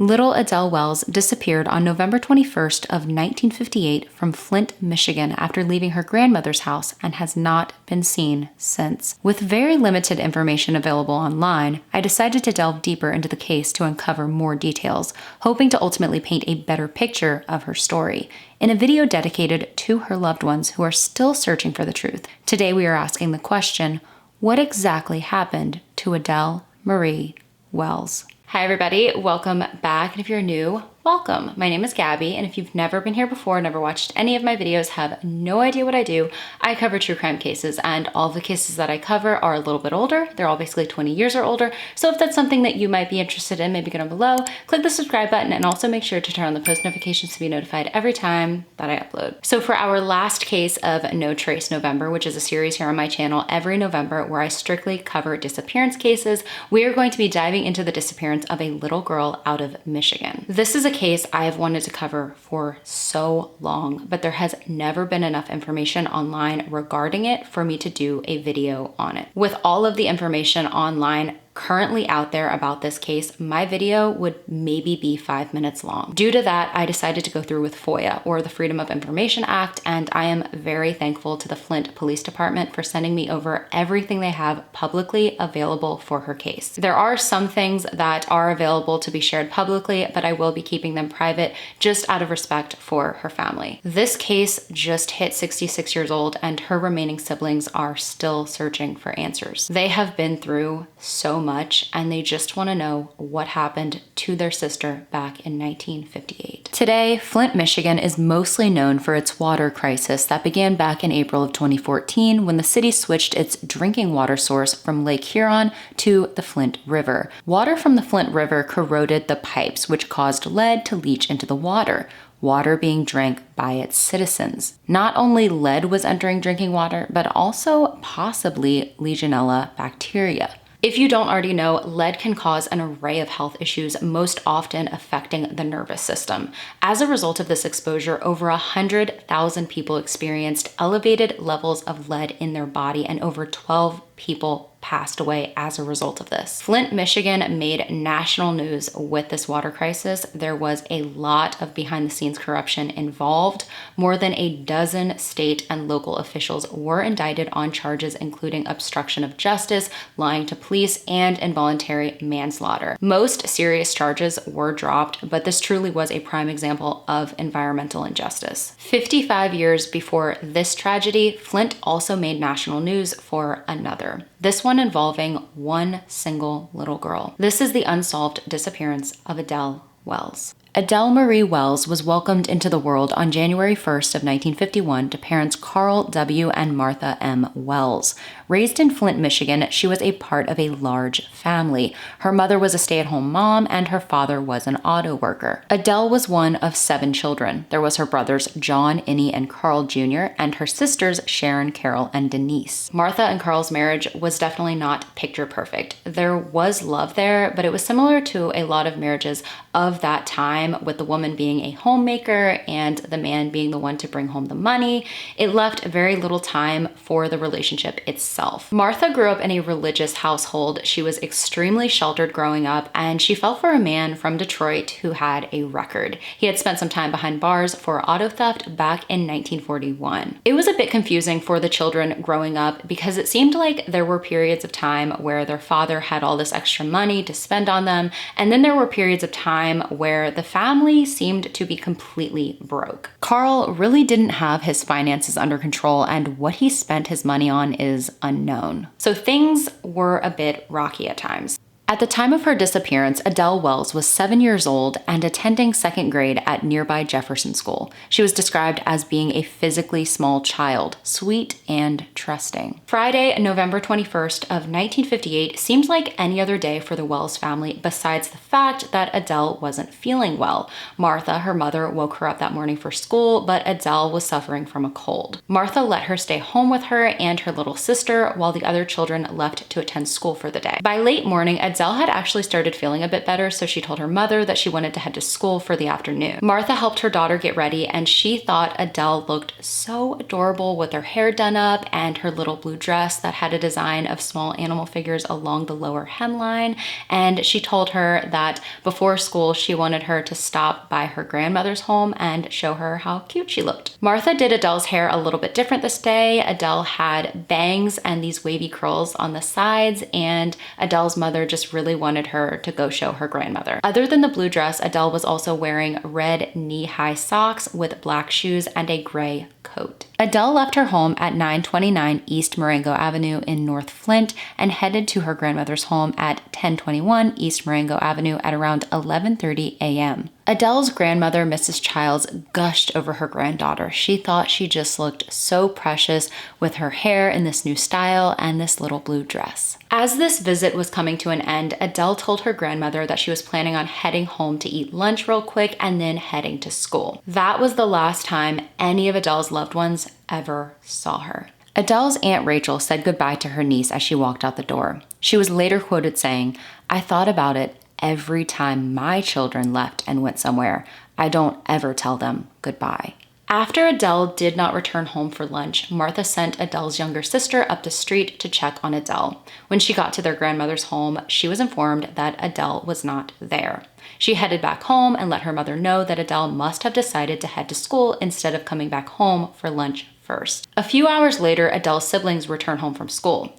Little Adele Wells disappeared on November 21st of 1958 from Flint, Michigan after leaving her grandmother's house and has not been seen since. With very limited information available online, I decided to delve deeper into the case to uncover more details, hoping to ultimately paint a better picture of her story. In a video dedicated to her loved ones who are still searching for the truth, today we are asking the question, what exactly happened to Adele Marie Wells? Hi everybody, welcome back, and if you're new, welcome. My name is Gabby, and if you've never been here before, never watched any of my videos, have no idea what I do, I cover true crime cases, and all the cases that I cover are a little bit older. They're all basically 20 years or older, so if that's something that you might be interested in, maybe go down below, click the subscribe button, and also make sure to turn on the post notifications to be notified every time that I upload. So for our last case of No Trace November, which is a series here on my channel every November where I strictly cover disappearance cases, we are going to be diving into the disappearance of a little girl out of Michigan. This is a case I have wanted to cover for so long, but there has never been enough information online regarding it for me to do a video on it. With all of the information online currently out there about this case, my video would maybe be 5 minutes long. Due to that, I decided to go through with FOIA, or the Freedom of Information Act, and I am very thankful to the Flint Police Department for sending me over everything they have publicly available for her case. There are some things that are available to be shared publicly, but I will be keeping them private just out of respect for her family. This case just hit 66 years old, and her remaining siblings are still searching for answers. They have been through so much, and they just want to know what happened to their sister back in 1958. Today, Flint, Michigan is mostly known for its water crisis that began back in April of 2014 when the city switched its drinking water source from Lake Huron to the Flint River. Water from the Flint River corroded the pipes, which caused lead to leach into the water being drank by its citizens. Not only lead was entering drinking water, but also possibly Legionella bacteria. If you don't already know, lead can cause an array of health issues, most often affecting the nervous system. As a result of this exposure, over 100,000 people experienced elevated levels of lead in their body, and over 12 people passed away as a result of this. Flint, Michigan made national news with this water crisis. There was a lot of behind-the-scenes corruption involved. More than a dozen state and local officials were indicted on charges including obstruction of justice, lying to police, and involuntary manslaughter. Most serious charges were dropped, but this truly was a prime example of environmental injustice. 55 years before this tragedy, Flint also made national news for another. This one involving one single little girl. This is the unsolved disappearance of Adele Wells. Adele Marie Wells was welcomed into the world on January 1st of 1951 to parents Carl W. and Martha M. Wells. Raised in Flint, Michigan, she was a part of a large family. Her mother was a stay-at-home mom, and her father was an auto worker. Adele was one of 7 children. There was her brothers John, Innie, and Carl Jr., and her sisters Sharon, Carol, and Denise. Martha and Carl's marriage was definitely not picture perfect. There was love there, but it was similar to a lot of marriages of that time, with the woman being a homemaker and the man being the one to bring home the money. It left very little time for the relationship itself. Martha grew up in a religious household. She was extremely sheltered growing up, and she fell for a man from Detroit who had a record. He had spent some time behind bars for auto theft back in 1941. It was a bit confusing for the children growing up because it seemed like there were periods of time where their father had all this extra money to spend on them, and then there were periods of time where the family seemed to be completely broke. Carl really didn't have his finances under control, and what he spent his money on is unknown. So things were a bit rocky at times. At the time of her disappearance, Adele Wells was 7 years old and attending 2nd grade at nearby Jefferson School. She was described as being a physically small child, sweet and trusting. Friday, November 21st of 1958 seemed like any other day for the Wells family besides the fact that Adele wasn't feeling well. Martha, her mother, woke her up that morning for school, but Adele was suffering from a cold. Martha let her stay home with her and her little sister while the other children left to attend school for the day. By late morning, Adele Adele had actually started feeling a bit better, so she told her mother that she wanted to head to school for the afternoon. Martha helped her daughter get ready, and she thought Adele looked so adorable with her hair done up and her little blue dress that had a design of small animal figures along the lower hemline. And she told her that before school, she wanted her to stop by her grandmother's home and show her how cute she looked. Martha did Adele's hair a little bit different this day. Adele had bangs and these wavy curls on the sides, and Adele's mother just really wanted her to go show her grandmother. Other than the blue dress, Adele was also wearing red knee-high socks with black shoes and a gray coat. Adele left her home at 929 East Marengo Avenue in North Flint and headed to her grandmother's home at 1021 East Marengo Avenue at around 11:30 a.m. Adele's grandmother, Mrs. Childs, gushed over her granddaughter. She thought she just looked so precious with her hair in this new style and this little blue dress. As this visit was coming to an end, Adele told her grandmother that she was planning on heading home to eat lunch real quick and then heading to school. That was the last time any of Adele's loved ones ever saw her. Adele's Aunt Rachel said goodbye to her niece as she walked out the door. She was later quoted saying, "I thought about it every time my children left and went somewhere. I don't ever tell them goodbye." After Adele did not return home for lunch, Martha sent Adele's younger sister up the street to check on Adele. When she got to their grandmother's home, she was informed that Adele was not there. She headed back home and let her mother know that Adele must have decided to head to school instead of coming back home for lunch first. A few hours later, Adele's siblings returned home from school.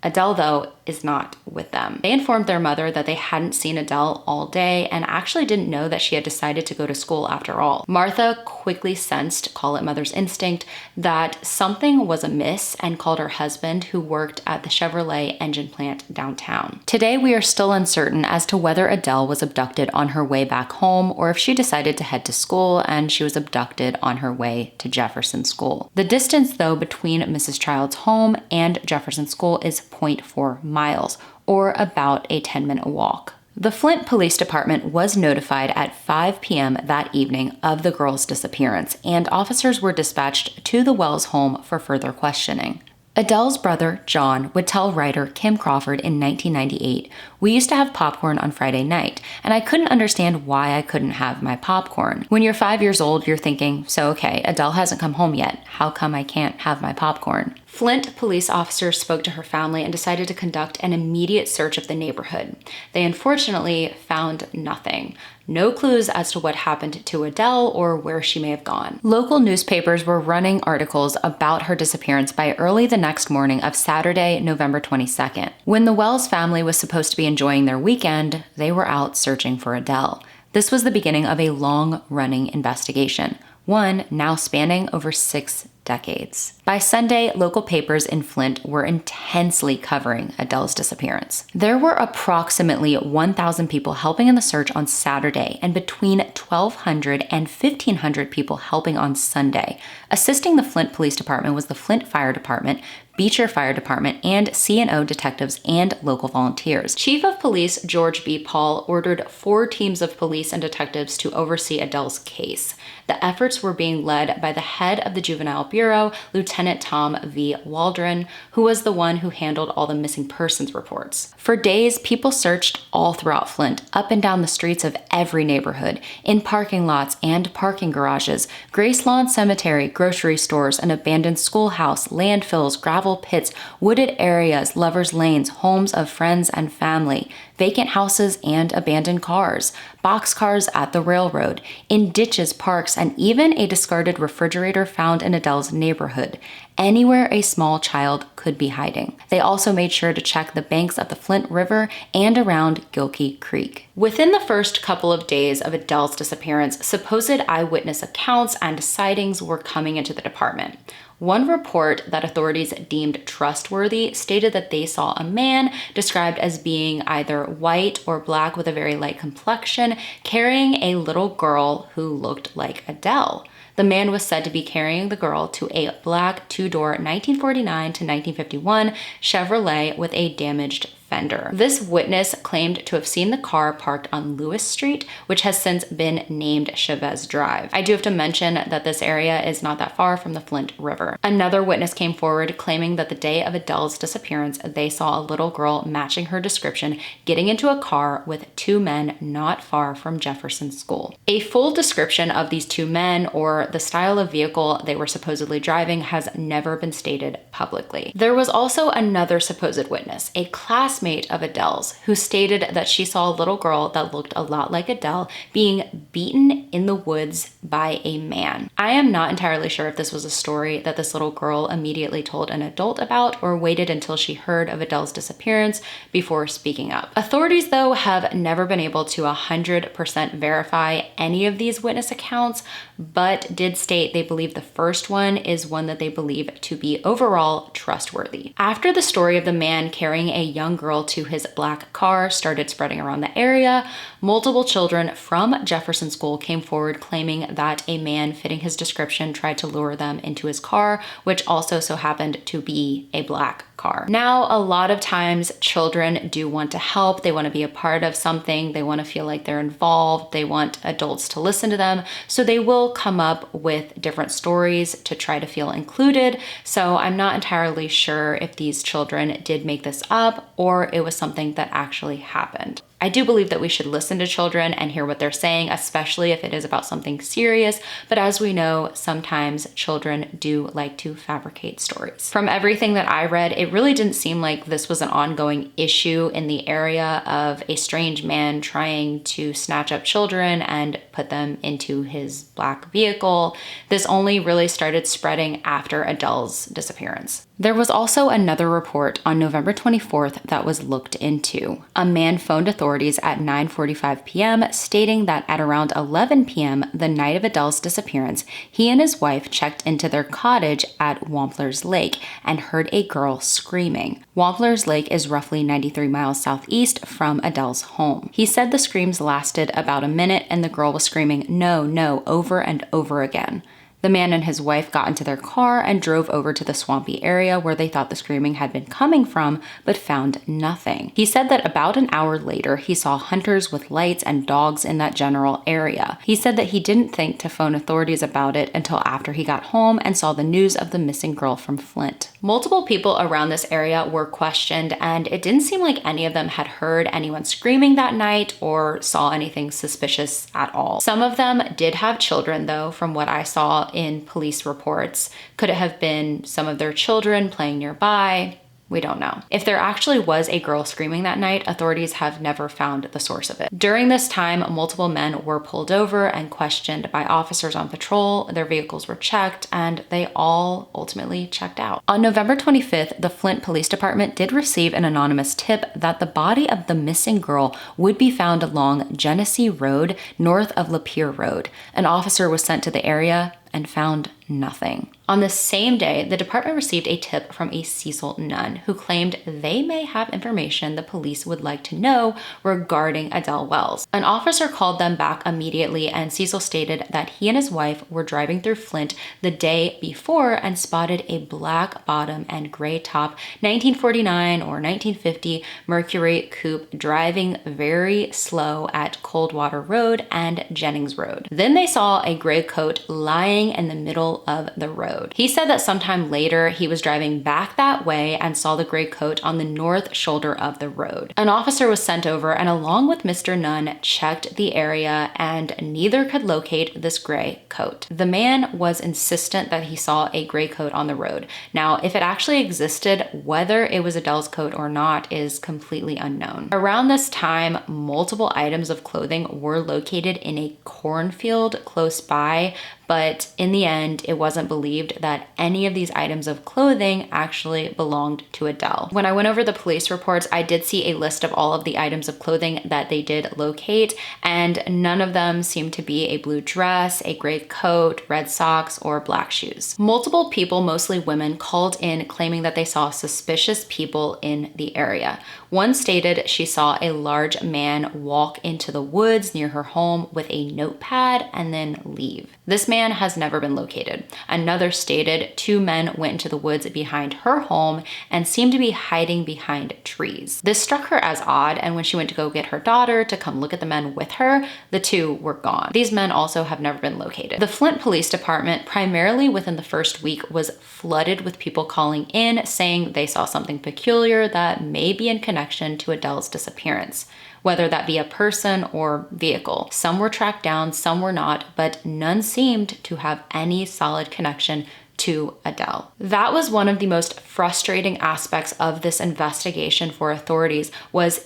Adele, though, is not with them. They informed their mother that they hadn't seen Adele all day and actually didn't know that she had decided to go to school after all. Martha quickly sensed, call it mother's instinct, that something was amiss and called her husband, who worked at the Chevrolet engine plant downtown. Today, we are still uncertain as to whether Adele was abducted on her way back home or if she decided to head to school and she was abducted on her way to Jefferson School. The distance, though, between Mrs. Child's home and Jefferson School is 0.4 miles, or about a 10-minute walk. The Flint Police Department was notified at 5 p.m. that evening of the girl's disappearance, and officers were dispatched to the Wells home for further questioning. Adele's brother, John, would tell writer Kim Crawford in 1998, "We used to have popcorn on Friday night, and I couldn't understand why I couldn't have my popcorn." When you're 5 years old, you're thinking, so okay, Adele hasn't come home yet. How come I can't have my popcorn? Flint police officers spoke to her family and decided to conduct an immediate search of the neighborhood. They unfortunately found nothing. No clues as to what happened to Adele or where she may have gone. Local newspapers were running articles about her disappearance by early the next morning of Saturday, November 22nd. When the Wells family was supposed to be enjoying their weekend, they were out searching for Adele. This was the beginning of a long-running investigation, one now spanning over 6 decades. By Sunday, local papers in Flint were intensely covering Adele's disappearance. There were approximately 1,000 people helping in the search on Saturday and between 1,200 and 1,500 people helping on Sunday. Assisting the Flint Police Department was the Flint Fire Department, Beecher Fire Department, and C&O detectives and local volunteers. Chief of Police George B. Paul ordered 4 teams of police and detectives to oversee Adele's case. The efforts were being led by the head of the Juvenile Bureau, Lieutenant Tom V. Waldron, who was the one who handled all the missing persons reports. For days, people searched all throughout Flint, up and down the streets of every neighborhood, in parking lots and parking garages, Grace Lawn Cemetery, grocery stores, an abandoned schoolhouse, landfills, gravel pits, wooded areas, lovers' lanes, homes of friends and family, vacant houses and abandoned cars, boxcars at the railroad, in ditches, parks, and even a discarded refrigerator found in Adele's neighborhood, anywhere a small child could be hiding. They also made sure to check the banks of the Flint River and around Gilkey Creek. Within the first couple of days of Adele's disappearance, supposed eyewitness accounts and sightings were coming into the department. One report that authorities deemed trustworthy stated that they saw a man described as being either white or black with a very light complexion carrying a little girl who looked like Adele. The man was said to be carrying the girl to a black 2-door 1949 to 1951 Chevrolet with a damaged fender. This witness claimed to have seen the car parked on Lewis Street, which has since been named Chavez Drive. I do have to mention that this area is not that far from the Flint River. Another witness came forward claiming that the day of Adele's disappearance, they saw a little girl matching her description getting into a car with two men not far from Jefferson School. A full description of these two men or the style of vehicle they were supposedly driving has never been stated publicly. There was also another supposed witness, a classmate of Adele's, who stated that she saw a little girl that looked a lot like Adele being beaten in the woods by a man. I am not entirely sure if this was a story that this little girl immediately told an adult about or waited until she heard of Adele's disappearance before speaking up. Authorities, though, have never been able to 100% verify any of these witness accounts, but did state they believe the first one is one that they believe to be overall trustworthy. After the story of the man carrying a young girl to his black car started spreading around the area, multiple children from Jefferson School came forward claiming that a man fitting his description tried to lure them into his car, which also so happened to be a black car. Now, a lot of times children do want to help. They want to be a part of something. They want to feel like they're involved. They want adults to listen to them. So they will come up with different stories to try to feel included. So I'm not entirely sure if these children did make this up or it was something that actually happened. I do believe that we should listen to children and hear what they're saying, especially if it is about something serious. But as we know, sometimes children do like to fabricate stories. From everything that I read, it really didn't seem like this was an ongoing issue in the area of a strange man trying to snatch up children and put them into his black vehicle. This only really started spreading after Adele's disappearance. There was also another report on November 24th that was looked into. A man phoned authorities at 9:45 p.m. stating that at around 11 p.m. the night of Adele's disappearance, he and his wife checked into their cottage at Wampler's Lake and heard a girl screaming. Wampler's Lake is roughly 93 miles southeast from Adele's home. He said the screams lasted about a minute and the girl was screaming, "No, no," over and over again. The man and his wife got into their car and drove over to the swampy area where they thought the screaming had been coming from, but found nothing. He said that about an hour later, he saw hunters with lights and dogs in that general area. He said that he didn't think to phone authorities about it until after he got home and saw the news of the missing girl from Flint. Multiple people around this area were questioned, and it didn't seem like any of them had heard anyone screaming that night or saw anything suspicious at all. Some of them did have children, though, from what I saw in police reports. Could it have been some of their children playing nearby? We don't know. If there actually was a girl screaming that night, authorities have never found the source of it. During this time, multiple men were pulled over and questioned by officers on patrol. Their vehicles were checked and they all ultimately checked out. On November 25th, the Flint Police Department did receive an anonymous tip that the body of the missing girl would be found along Genesee Road, north of Lapeer Road. An officer was sent to the area and found nothing. On the same day, the department received a tip from a Cecil nun who claimed they may have information the police would like to know regarding Adele Wells. An officer called them back immediately, and Cecil stated that he and his wife were driving through Flint the day before and spotted a black bottom and gray top 1949 or 1950 Mercury coupe driving very slow at Coldwater Road and Jennings Road. Then they saw a gray coat lying in the middle of the road. He said that sometime later he was driving back that way and saw the gray coat on the north shoulder of the road. An officer was sent over and along with Mr. Nunn checked the area and neither could locate this gray coat. The man was insistent that he saw a gray coat on the road. Now, if it actually existed, whether it was Adele's coat or not is completely unknown. Around this time, multiple items of clothing were located in a cornfield close by, but in the end, it wasn't believed that any of these items of clothing actually belonged to Adele. When I went over the police reports, I did see a list of all of the items of clothing that they did locate, and none of them seemed to be a blue dress, a gray coat, red socks, or black shoes. Multiple people, mostly women, called in claiming that they saw suspicious people in the area. One stated she saw a large man walk into the woods near her home with a notepad and then leave. This man has never never been located. Another stated 2 men went into the woods behind her home and seemed to be hiding behind trees. This struck her as odd, and when she went to go get her daughter to come look at the men with her, the 2 were gone. These men also have never been located. The Flint Police Department, primarily within the first week, was flooded with people calling in saying they saw something peculiar that may be in connection to Adele's disappearance, whether that be a person or vehicle. Some were tracked down, some were not, but none seemed to have any solid connection to Adele. That was one of the most frustrating aspects of this investigation for authorities.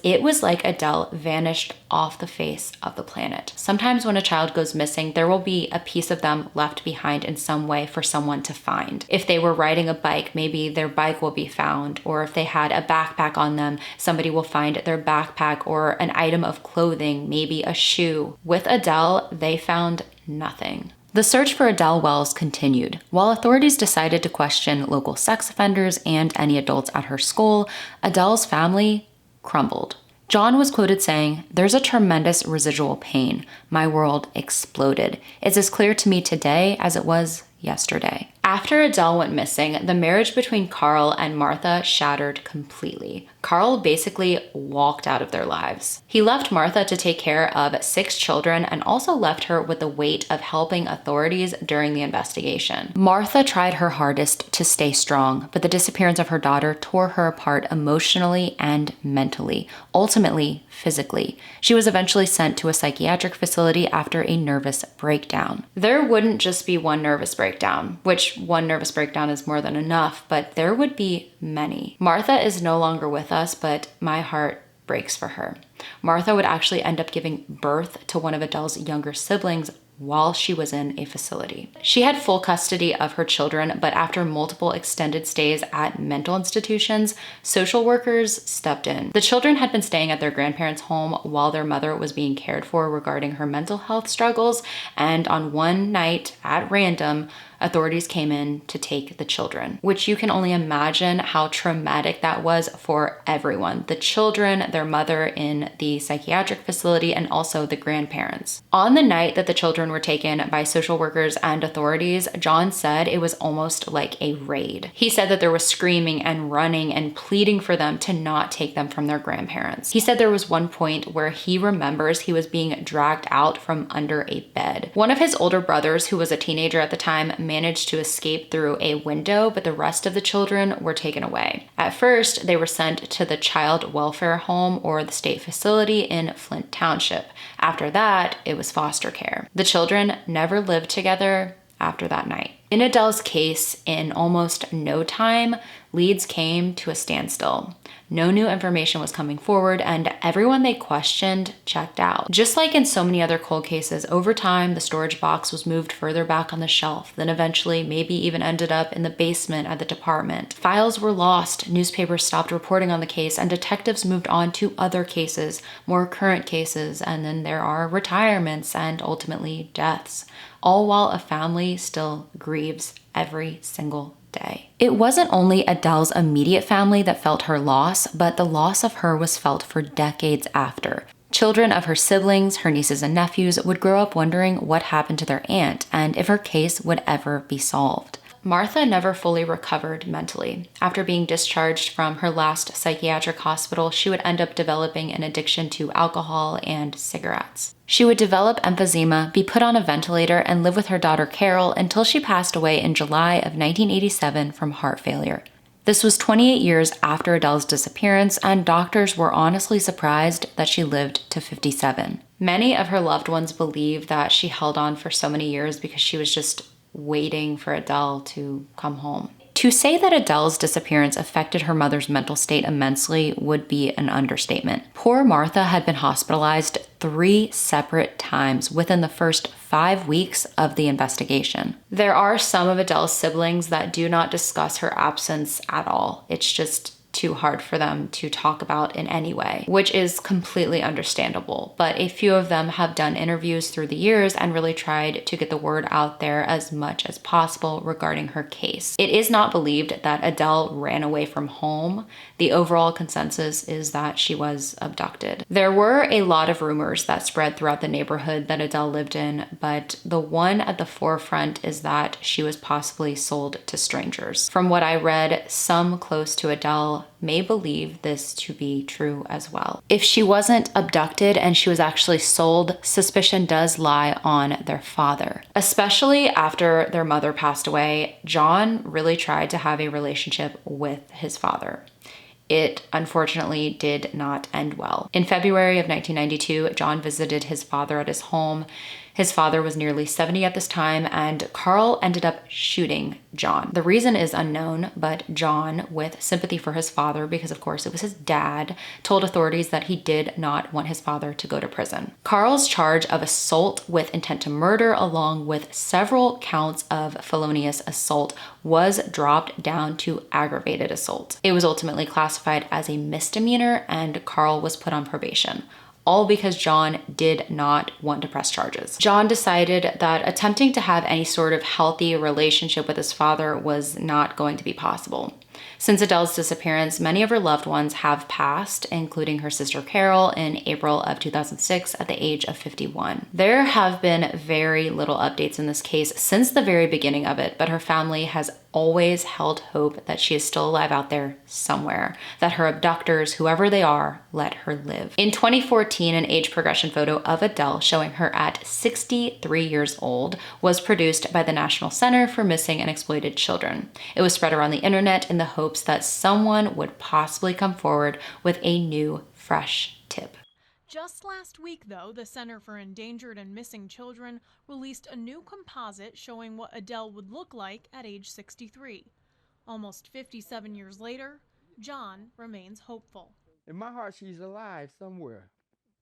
It was like Adele vanished off the face of the planet. Sometimes when a child goes missing, there will be a piece of them left behind in some way for someone to find. If they were riding a bike, maybe their bike will be found, or if they had a backpack on them, somebody will find their backpack or an item of clothing, maybe a shoe. With Adele, they found nothing. The search for Adele Wells continued. While authorities decided to question local sex offenders and any adults at her school, Adele's family crumbled. John was quoted saying, "There's a tremendous residual pain. My world exploded. It's as clear to me today as it was yesterday." After Adele went missing, the marriage between Carl and Martha shattered completely. Carl basically walked out of their lives. He left Martha to take care of 6 children and also left her with the weight of helping authorities during the investigation. Martha tried her hardest to stay strong, but the disappearance of her daughter tore her apart emotionally and mentally, ultimately physically. She was eventually sent to a psychiatric facility after a nervous breakdown. There wouldn't just be one nervous breakdown, which one nervous breakdown is more than enough, but there would be many. Martha is no longer with us, but my heart breaks for her. Martha would actually end up giving birth to one of Adele's younger siblings while she was in a facility. She had full custody of her children, but after multiple extended stays at mental institutions, social workers stepped in. The children had been staying at their grandparents' home while their mother was being cared for regarding her mental health struggles, and on one night, at random, authorities came in to take the children, which you can only imagine how traumatic that was for everyone. The children, their mother in the psychiatric facility, and also the grandparents. On the night that the children were taken by social workers and authorities, John said it was almost like a raid. He said that there was screaming and running and pleading for them to not take them from their grandparents. He said there was one point where he remembers he was being dragged out from under a bed. One of his older brothers, who was a teenager at the time, managed to escape through a window, but the rest of the children were taken away. At first, they were sent to the child welfare home or the state facility in Flint Township. After that, it was foster care. The children never lived together after that night. In Adele's case, in almost no time, leads came to a standstill. No new information was coming forward, and everyone they questioned checked out. Just like in so many other cold cases, over time, the storage box was moved further back on the shelf, then eventually maybe even ended up in the basement at the department. Files were lost, newspapers stopped reporting on the case, and detectives moved on to other cases, more current cases, and then there are retirements and ultimately deaths, all while a family still grieves every single day. It wasn't only Adele's immediate family that felt her loss, but the loss of her was felt for decades after. Children of her siblings, her nieces and nephews, would grow up wondering what happened to their aunt and if her case would ever be solved. Martha never fully recovered mentally. After being discharged from her last psychiatric hospital, she would end up developing an addiction to alcohol and cigarettes. She would develop emphysema, be put on a ventilator, and live with her daughter Carol until she passed away in July of 1987 from heart failure. This was 28 years after Adele's disappearance, and doctors were honestly surprised that she lived to 57. Many of her loved ones believe that she held on for so many years because she was just waiting for Adele to come home. To say that Adele's disappearance affected her mother's mental state immensely would be an understatement. Poor Martha had been hospitalized 3 separate times within the first 5 weeks of the investigation. There are some of Adele's siblings that do not discuss her absence at all. It's just too hard for them to talk about in any way, which is completely understandable. But a few of them have done interviews through the years and really tried to get the word out there as much as possible regarding her case. It is not believed that Adele ran away from home. The overall consensus is that she was abducted. There were a lot of rumors that spread throughout the neighborhood that Adele lived in, but the one at the forefront is that she was possibly sold to strangers. From what I read, some close to Adele may believe this to be true as well. If she wasn't abducted and she was actually sold, suspicion does lie on their father. Especially after their mother passed away, John really tried to have a relationship with his father. It unfortunately did not end well. In February of 1992, John visited his father at his home. His father was nearly 70 at this time, and Carl ended up shooting John. The reason is unknown, but John, with sympathy for his father, because of course it was his dad, told authorities that he did not want his father to go to prison. Carl's charge of assault with intent to murder, along with several counts of felonious assault, was dropped down to aggravated assault. It was ultimately classified as a misdemeanor, and Carl was put on probation. All because John did not want to press charges. John decided that attempting to have any sort of healthy relationship with his father was not going to be possible. Since Adele's disappearance, many of her loved ones have passed, including her sister Carol in April of 2006 at the age of 51. There have been very little updates in this case since the very beginning of it, but her family has always held hope that she is still alive out there somewhere, that her abductors, whoever they are, let her live. In 2014, an age progression photo of Adele showing her at 63 years old was produced by the National Center for Missing and Exploited Children. It was spread around the internet in the hopes that someone would possibly come forward with a new, fresh tip. Just last week, though, the Center for Endangered and Missing Children released a new composite showing what Adele would look like at age 63. Almost 57 years later, John remains hopeful. In my heart, she's alive somewhere,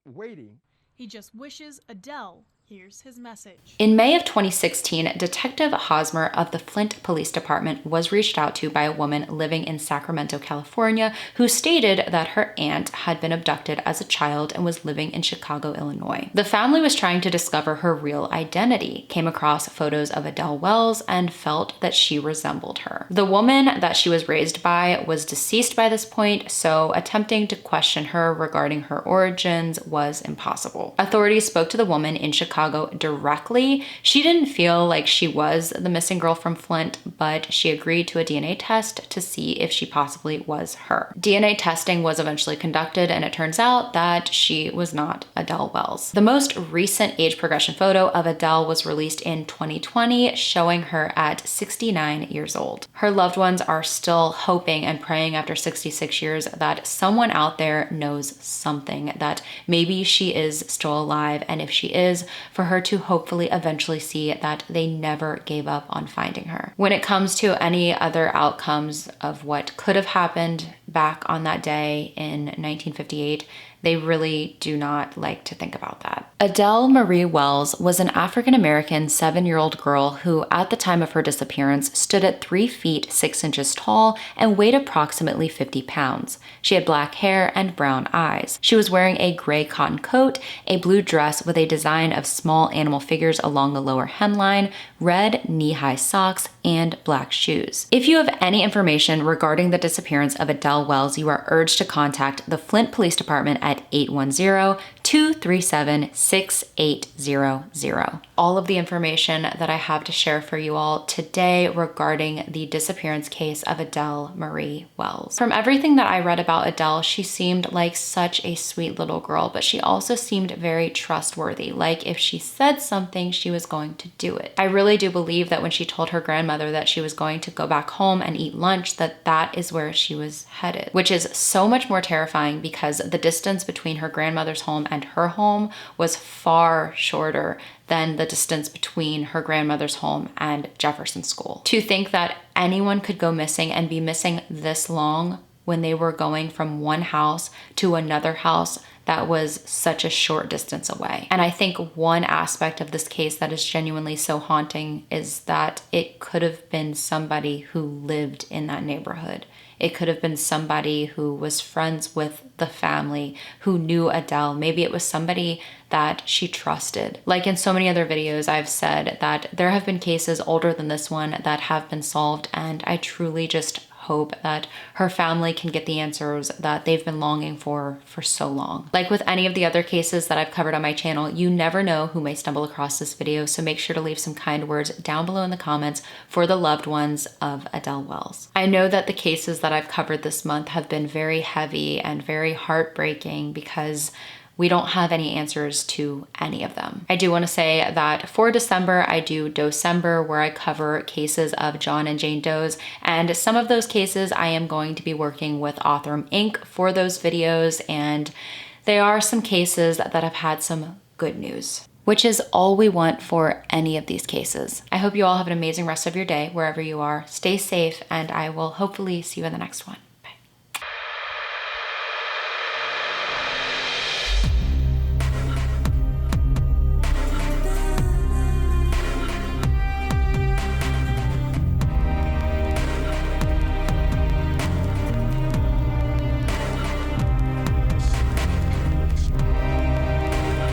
waiting. He just wishes Adele hears his message. In May of 2016, Detective Hosmer of the Flint Police Department was reached out to by a woman living in Sacramento, California, who stated that her aunt had been abducted as a child and was living in Chicago, Illinois. The family was trying to discover her real identity, came across photos of Adele Wells, and felt that she resembled her. The woman that she was raised by was deceased by this point, so attempting to question her regarding her origins was impossible. Authorities spoke to the woman in Chicago directly. She didn't feel like she was the missing girl from Flint, but she agreed to a DNA test to see if she possibly was her. DNA testing was eventually conducted, and it turns out that she was not Adele Wells. The most recent age progression photo of Adele was released in 2020, showing her at 69 years old. Her loved ones are still hoping and praying after 66 years that someone out there knows something, that maybe she is still alive, and if she is, for her to hopefully eventually see that they never gave up on finding her. When it comes to any other outcomes of what could have happened back on that day in 1958, they really do not like to think about that. Adele Marie Wells was an African-American 7-year-old girl who, at the time of her disappearance, stood at 3 feet 6 inches tall and weighed approximately 50 pounds. She had black hair and brown eyes. She was wearing a gray cotton coat, a blue dress with a design of small animal figures along the lower hemline, red knee-high socks, and black shoes. If you have any information regarding the disappearance of Adele Wells, you are urged to contact the Flint Police Department at 810-237-6800. All of the information that I have to share for you all today regarding the disappearance case of Adele Marie Wells. From everything that I read about Adele, she seemed like such a sweet little girl, but she also seemed very trustworthy. Like if she said something, she was going to do it. I really do believe that when she told her grandmother that she was going to go back home and eat lunch, that is where she was headed, which is so much more terrifying because the distance between her grandmother's home and her home was far shorter than the distance between her grandmother's home and Jefferson School. To think that anyone could go missing and be missing this long when they were going from one house to another house, that was such a short distance away. And I think one aspect of this case that is genuinely so haunting is that it could have been somebody who lived in that neighborhood. It could have been somebody who was friends with the family, who knew Adele. Maybe it was somebody that she trusted. Like in so many other videos, I've said that there have been cases older than this one that have been solved, and I truly just hope that her family can get the answers that they've been longing for so long. Like with any of the other cases that I've covered on my channel, you never know who may stumble across this video, so make sure to leave some kind words down below in the comments for the loved ones of Adele Wells. I know that the cases that I've covered this month have been very heavy and very heartbreaking because we don't have any answers to any of them. I do want to say that for December, I do Docember, where I cover cases of John and Jane Does, and some of those cases I am going to be working with Author Inc. for those videos, and there are some cases that have had some good news, which is all we want for any of these cases. I hope you all have an amazing rest of your day, wherever you are. Stay safe, and I will hopefully see you in the next one.